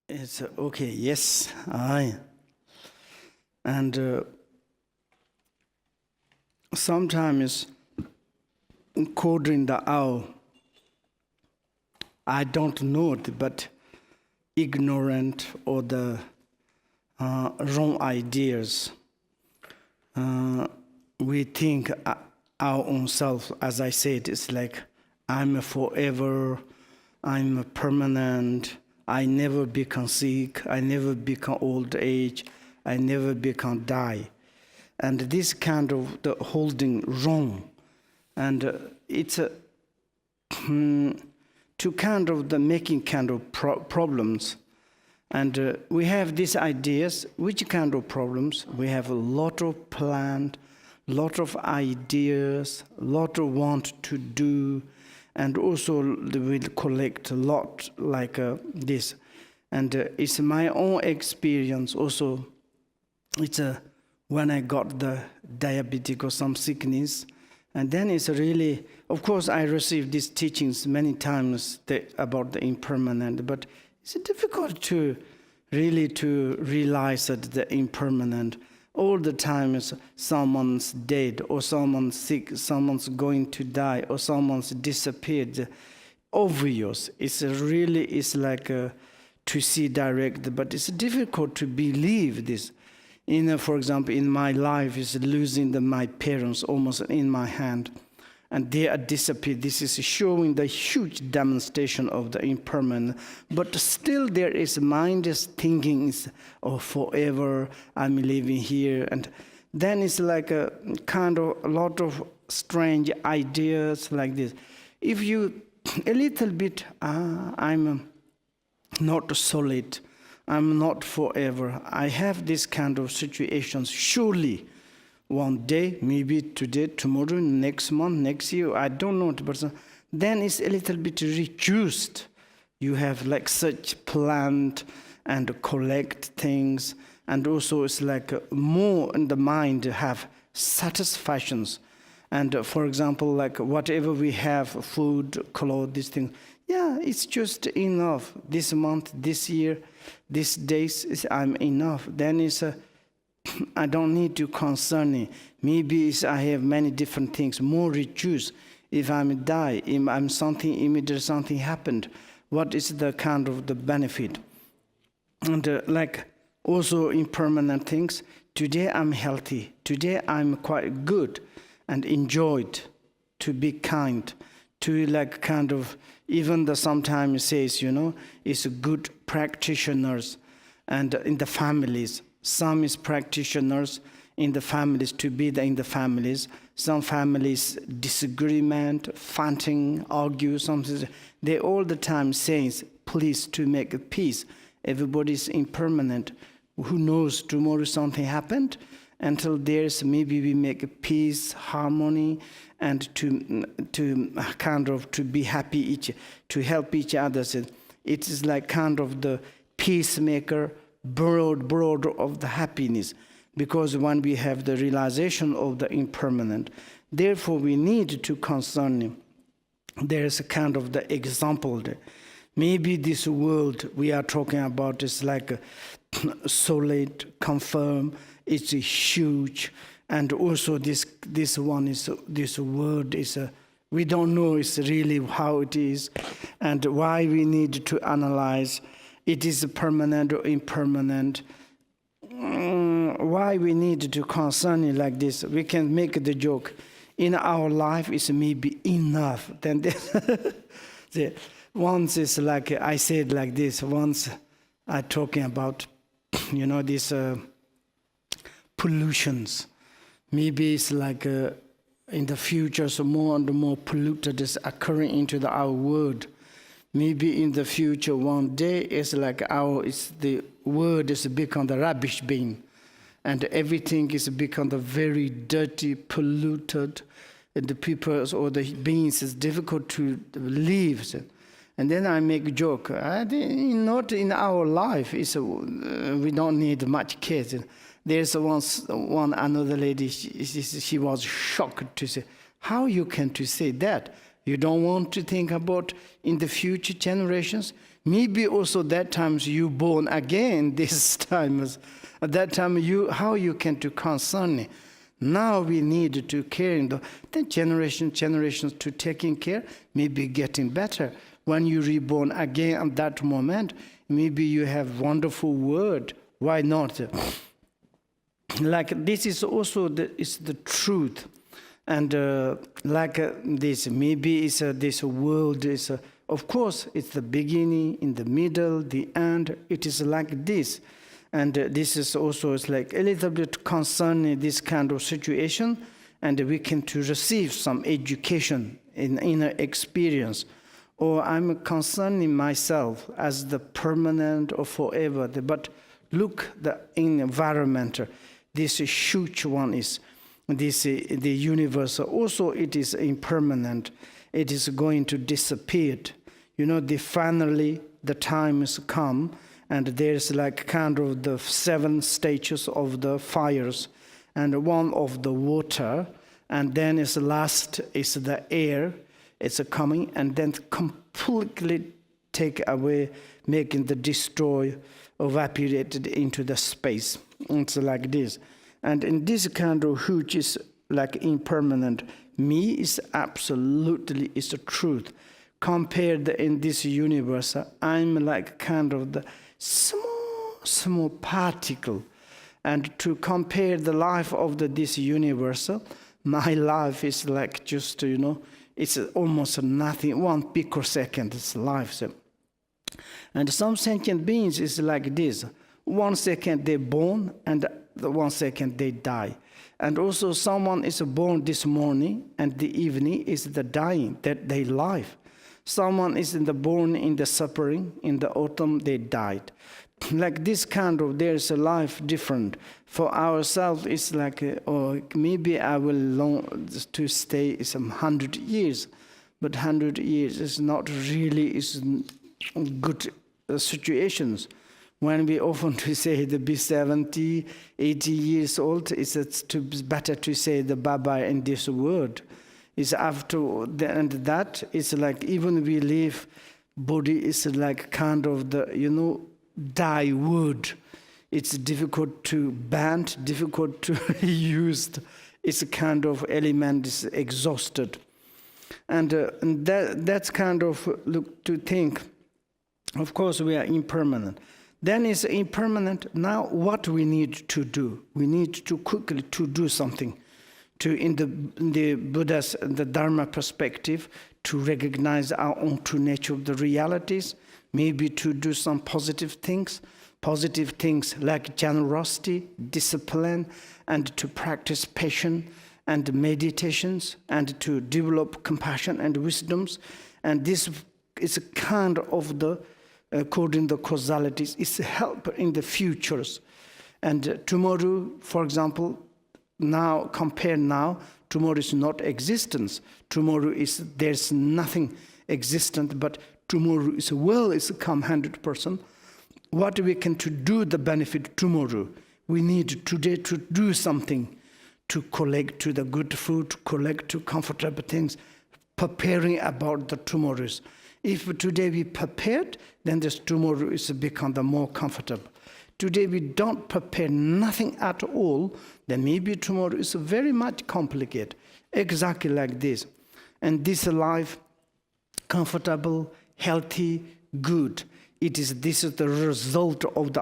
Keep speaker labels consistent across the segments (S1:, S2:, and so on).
S1: It's okay, yes, and sometimes according to our, I don't know it, but ignorant or the wrong ideas, we think our own self, as I said, it's like I'm forever, I'm permanent, I never become sick, I never become old age, I never become die. And this kind of the holding wrong. And it's a to kind of the making kind of problems. And we have these ideas, which kind of problems? We have a lot of plans, lot of ideas, lot of want to do, and also we collect a lot like this. And it's my own experience also. It's when I got the diabetic or some sickness, and then it's really, of course, I received these teachings many times about the impermanent, but it's difficult to really to realize that the impermanent. All the time is someone's dead, or someone's sick, someone's going to die, or someone's disappeared. Obvious. It's really, it's like to see direct, but it's difficult to believe this. For example, in my life is losing my parents almost in my hand, and they are disappeared. This is showing the huge demonstration of the impermanent. But still there is mindless thinking, oh, forever I'm living here. And then it's like a kind of a lot of strange ideas like this. If you, a little bit, I'm not solid, I'm not forever. I have this kind of situations. Surely, one day, maybe today, tomorrow, next month, next year, I don't know. But then it's a little bit reduced. You have like such planned and collect things. And also it's like more in the mind have satisfactions. And for example, like whatever we have, food, clothes, these things, yeah, it's just enough. This month, this year, these days, I'm enough. Then it's I don't need to concern it. Maybe I have many different things, more reduced. If I'm die, if I'm something, immediately something happened, what is the kind of the benefit? And like also impermanent things, today I'm healthy, today I'm quite good and enjoyed to be kind, to like kind of, even the sometimes says, it's good practitioners and in the families. Some is practitioners in the families, to be in the families. Some families disagreement, fighting, argue, something. They all the time says, please to make peace. Everybody is impermanent. Who knows, tomorrow something happened. Until there's maybe we make a peace, harmony, and to kind of to be happy, to help each other. It is like kind of the peacemaker, broad of the happiness, because when we have the realization of the impermanent, therefore we need to concern him. There is a kind of the example there. Maybe this world we are talking about is like a solid, confirm, it's a huge, and also this word is we don't know it's really how it is, and why we need to analyze. It is permanent or impermanent. Why we need to concern it like this? We can make the joke. In our life, it's maybe enough. Then once it's like, I said like this, once I talking about, these pollutions. Maybe it's like in the future, so more and more polluted is occurring into our world. Maybe in the future, one day, it's like the world is become the rubbish bin, and everything is become the very dirty, polluted, and the people or the beings is difficult to live. And then I make a joke. Not in our life. We don't need much kids. There's another lady. She was shocked to say, "How you can to say that? You don't want to think about in the future generations? Maybe also that times you born again this time. At that time, how you can to concern it. Now we need to care. Then generations to taking care, maybe getting better. When you reborn again at that moment, maybe you have wonderful word. Why not? Like this is also the truth. And this, maybe it's this world is, of course, it's the beginning, in the middle, the end. It is like this. And this is also it's like a little bit concerning this kind of situation. And we can to receive some education in inner experience. Or I'm concerning myself as the permanent or forever. But look the environment. This huge one is this the universe. Also, it is impermanent. It is going to disappear. Finally the time has come, and there's like kind of the 7 stages of the fires, and one of the water, and then is last is the air. It's coming, and then completely take away, making the destroy, evaporated into the space. It's like this. And in this kind of which is like impermanent, me is absolutely is the truth. Compared in this universe, I'm like kind of the small particle. And to compare the life of this universe, my life is like just, it's almost nothing, 1 picosecond is life. So. And some sentient beings is like this. 1 second they're born, and the 1 second they die. And also someone is born this morning, and the evening is the dying, that they life. Someone is born in the suffering, in the autumn they died. Like this kind of, there's a life different. For ourselves, it's like, maybe I will long to stay some 100 years, but 100 years is not really good situations. When we often to say to be 70, 80 years old, it's better to say the bye-bye in this world. It's after and that, it's like even we live, body is like kind of the, die wood. It's difficult to bend, difficult to use. It's a kind of element is exhausted. And that's kind of look to think, of course we are impermanent. Then it's impermanent. Now what we need to do? We need to quickly to do something. In the Buddha's, the Dharma perspective, to recognize our own true nature of the realities, maybe to do some positive things like generosity, discipline, and to practice patience and meditations, and to develop compassion and wisdoms. And this is a kind of the, according to the causalities, is help in the futures. And tomorrow, for example, now, compare now, tomorrow is not existence. Tomorrow is, there's nothing existent, but tomorrow is come 100%. What we can to do the benefit tomorrow? We need today to do something, to collect to the good food, collect to comfortable things, preparing about the tomorrows. If today we prepared, then this tomorrow is become the more comfortable. Today we don't prepare nothing at all, then maybe tomorrow is very much complicated. Exactly like this. And this life, comfortable, healthy, good. This is the result of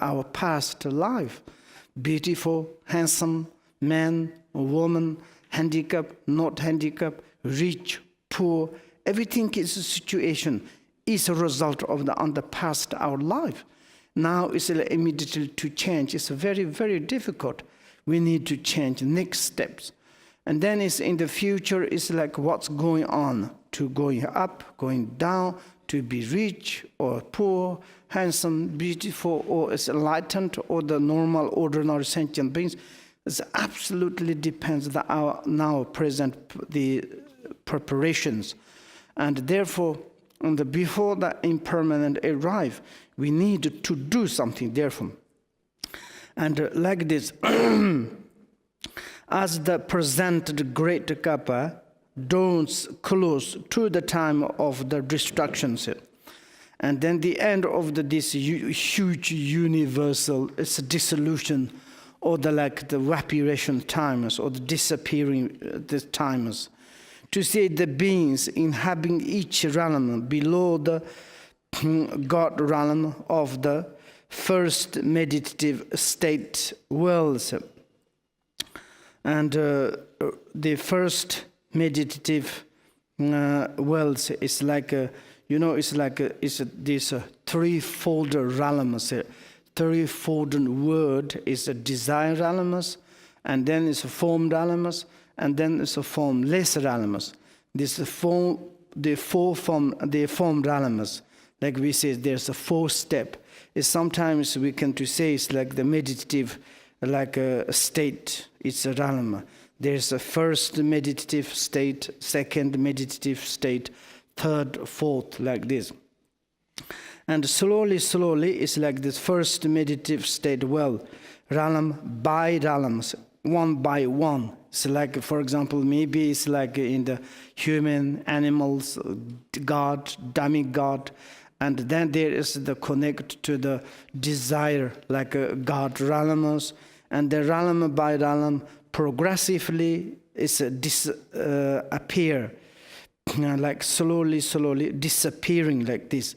S1: our past life. Beautiful, handsome, man, woman, handicapped, not handicapped, rich, poor. Everything is a situation, is a result of the past our life. Now it's immediately to change. It's very, very difficult. We need to change next steps. And then it's in the future, it's like what's going on, to going up, going down, to be rich or poor, handsome, beautiful, or it's enlightened, or the normal, ordinary sentient beings. It absolutely depends on our now present the preparations. And therefore, before the impermanent arrive, we need to do something, therefore. And like this, as the presented great Kappa dawns close to the time of the destructions, And then the end of this huge universal, it's a dissolution, or the evaporation timers, or the disappearing the timers. To say the beings inhabiting each realm below the God realm of the first meditative state worlds. And the first meditative worlds is like it's this threefold realms. Threefold word is a desire realms, and then it's a formed realms, and then it's a formless realms. This the formed realms. Like we say, there's a 4-step. It's sometimes we can to say it's like the meditative, like a state. It's a realm. There's a first meditative state, second meditative state, third, fourth, like this. And slowly, it's like this first meditative state, realm by realms, one by one. It's like, for example, maybe it's like in the human, animals, God, demigod, and then there is the connect to the desire, like God realms, and the realm by realm progressively is appear, like slowly disappearing like this,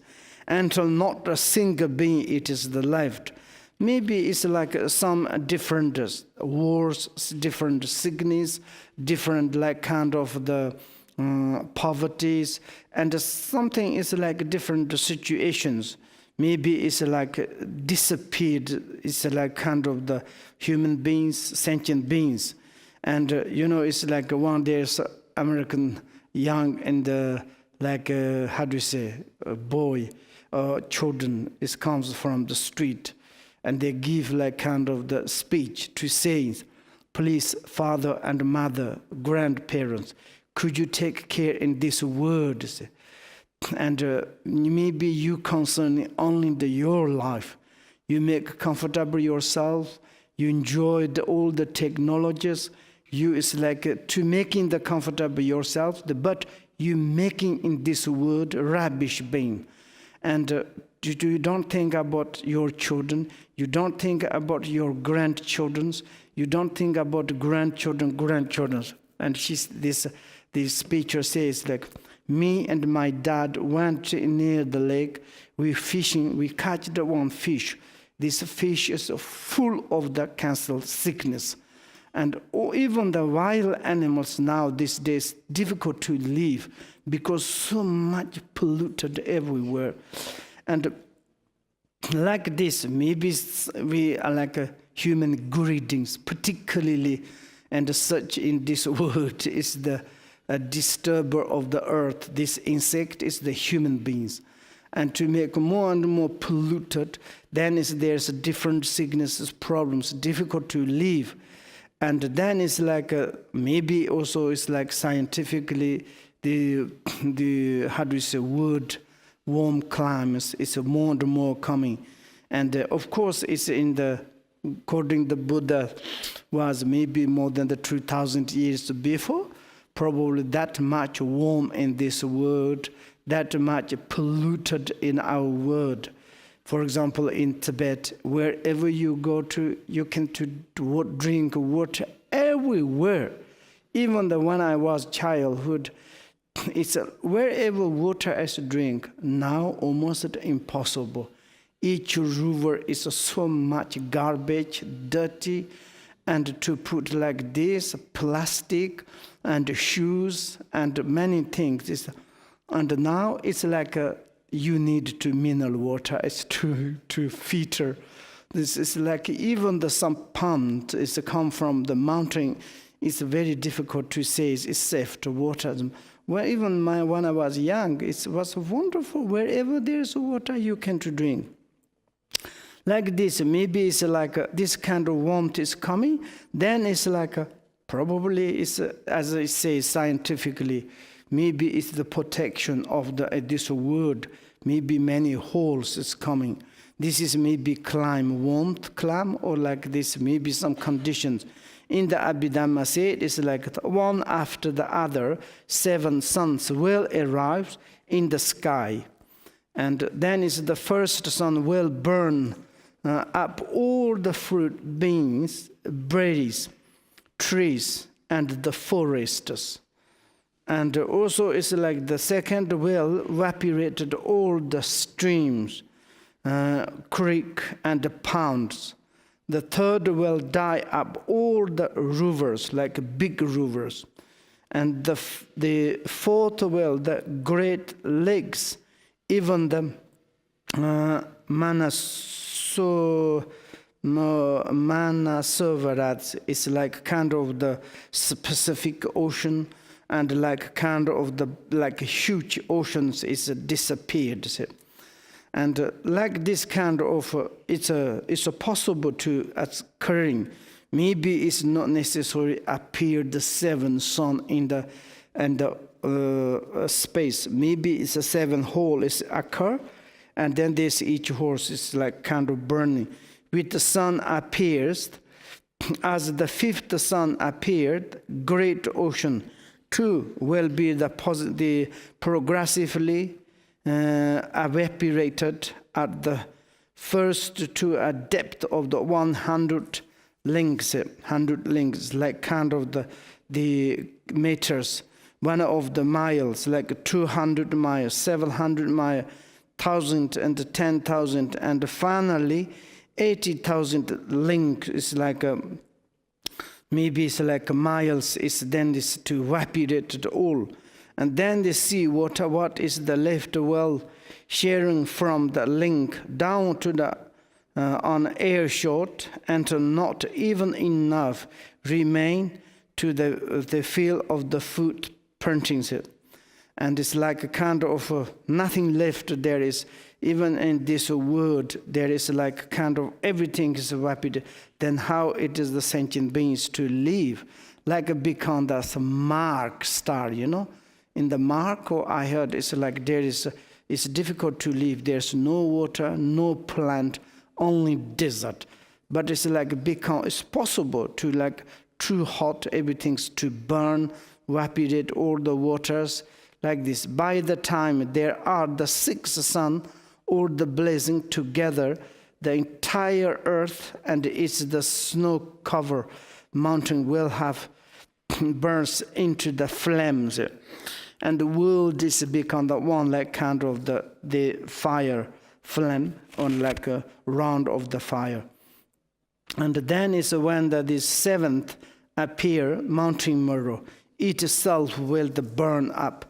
S1: until not a single being it is the left. Maybe it's like some different wars, different sickness, different like kind of the poverties, and something is like different situations. Maybe it's like disappeared, it's like kind of the human beings, sentient beings. And it's like one there's American young and how do you say, a boy, children, it comes from the street, and they give like kind of the speech to say, please, father and mother, grandparents, could you take care in these words? And maybe you concern only your life. You make comfortable yourself. You enjoy all the technologies. You is like to making the comfortable yourself, but you making in this world rubbish being. And you don't think about your children. You don't think about your grandchildren. You don't think about grandchildren. And this speaker says like, me and my dad went near the lake. We fishing. We catch the one fish. This fish is full of the cancer sickness. And even the wild animals now these days difficult to live because so much polluted everywhere. And like this, maybe we are like a human greetings, particularly, and such in this world is a disturber of the earth. This insect is the human beings. And to make more and more polluted, then there's different sicknesses, problems, difficult to live. And then it's like maybe also it's like scientifically the how do you say word warm climates is more and more coming. And of course it's according to the Buddha was maybe more than the 2,000 years before. Probably that much warm in this world, that much polluted in our world. For example, in Tibet, wherever you go to, you can drink water everywhere. Even when I was childhood, it's wherever water is drink, now almost impossible. Each river is so much garbage, dirty, and to put like this, plastic, and shoes, and many things. And now it's like you need to mineral water, it's to filter. This is like even some pond is come from the mountain. It's very difficult to say it's safe to water. Well, even when I was young, it was wonderful. Wherever there's water, you can to drink. Like this, maybe it's like this kind of warmth is coming. Then it's like probably it's as I say scientifically, maybe it's the protection of this world. Maybe many holes is coming. This is maybe warmth climb, or like this, maybe some conditions. In the Abhidhamma say it's like one after the other, 7 suns will arrive in the sky. And then is the first sun will burn up all the fruit, beans, berries, trees, and the forests. And also it's like the second will evaporated all the streams, creek, and the ponds. The third will dye up all the rivers, like big rivers. And the fourth will, the great lakes, even the Manasovarats is like kind of the Pacific Ocean, and like kind of the like huge oceans is disappeared. And like this kind of it's possible to occurring. Maybe it's not necessarily appear the seven sun in the space. Maybe it's a seven hole is occur, and then this each horse is like kind of burning. With the sun appears, as the fifth sun appeared, great ocean too will be the progressively evaporated at the first to a depth of the 100 links, like kind of the meters, one of the miles, like 200 miles, 700 miles, 1,000 and 10,000, and finally 80,000 link is like maybe it's like miles. Is then is to evaporate it all, and then they see what is the left well sharing from the link down to the on air short, and not even enough remain to the feel of the foot printings it. And it's like a kind of nothing left. There is, even in this word, there is like kind of everything is evaporated. Then how it is the sentient beings to live, like a become that mark star, you know. In the mark, I heard it's like it's difficult to live. There's no water, no plant, only desert. But it's like it's possible to like too hot, everything's to burn, evaporate all the waters like this. By the time there are the six sun or the blazing together, the entire earth and it's the snow cover mountain will have burst into the flames, and the world is become the one like kind of the fire flame on like a round of the fire. And then is when this seventh appear mountain mirror, itself will burn up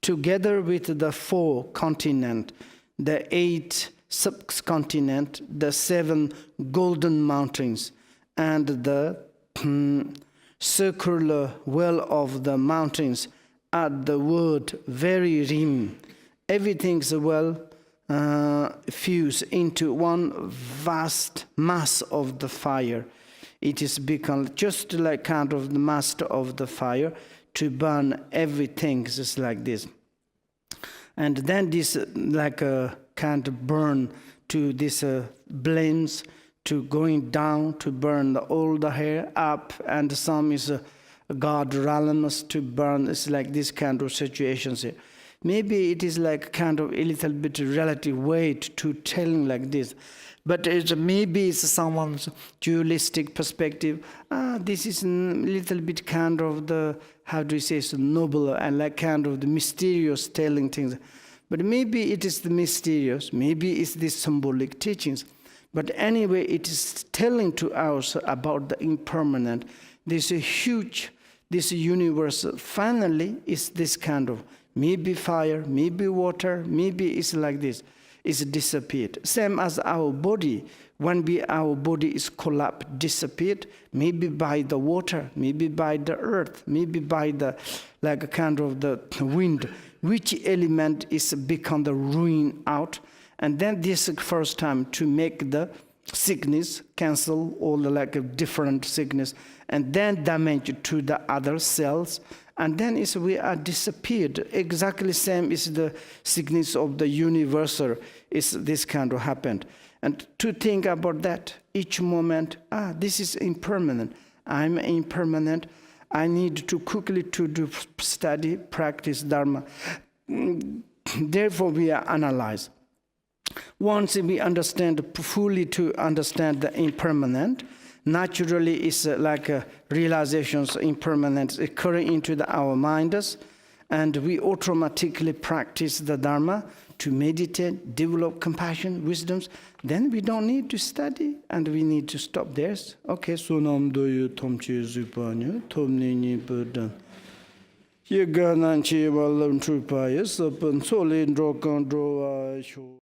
S1: together with the 4 continent, the 8 subcontinent, the 7 golden mountains, and the circular well of the mountains at the word very rim. Everything's well fused into one vast mass of the fire. It is become just like kind of the master of the fire to burn everything just like this. And then this like a kind of burn to this flames to going down to burn all the hair up, and some is God realms to burn. It's like this kind of situations. Maybe it is like kind of a little bit relative weight to telling like this, but maybe it's someone's dualistic perspective. This is a little bit kind of the, how do you say, so noble and like kind of the mysterious telling things. But maybe it is the mysterious, maybe it's the symbolic teachings. But anyway, it is telling to us about the impermanent. This huge, this universe finally is this kind of, maybe fire, maybe water, maybe it's like this. It's disappeared. Same as our body. When our body is collapsed, disappeared, maybe by the water, maybe by the earth, maybe by the like kind of the wind. Which element is become the ruin out? And then this is first time to make the sickness, cancel all the like a different sickness, and then damage to the other cells. And then is we are disappeared. Exactly same is the sickness of the universal. Is this kind of happened? And to think about that each moment. This is impermanent. I'm impermanent. I need to quickly to do study, practice Dharma. Therefore, we are analyzed. Once we understand fully to understand the impermanent, naturally it's like realizations impermanence occurring into our minds, and we automatically practice the Dharma to meditate, develop compassion, wisdoms. Then we don't need to study, and we need to stop there. Okay, so nam doyu tomchi zupanya, tomni ni burdan. Ye ganan chi walam trupaya, sapan solin drokan drowa sho.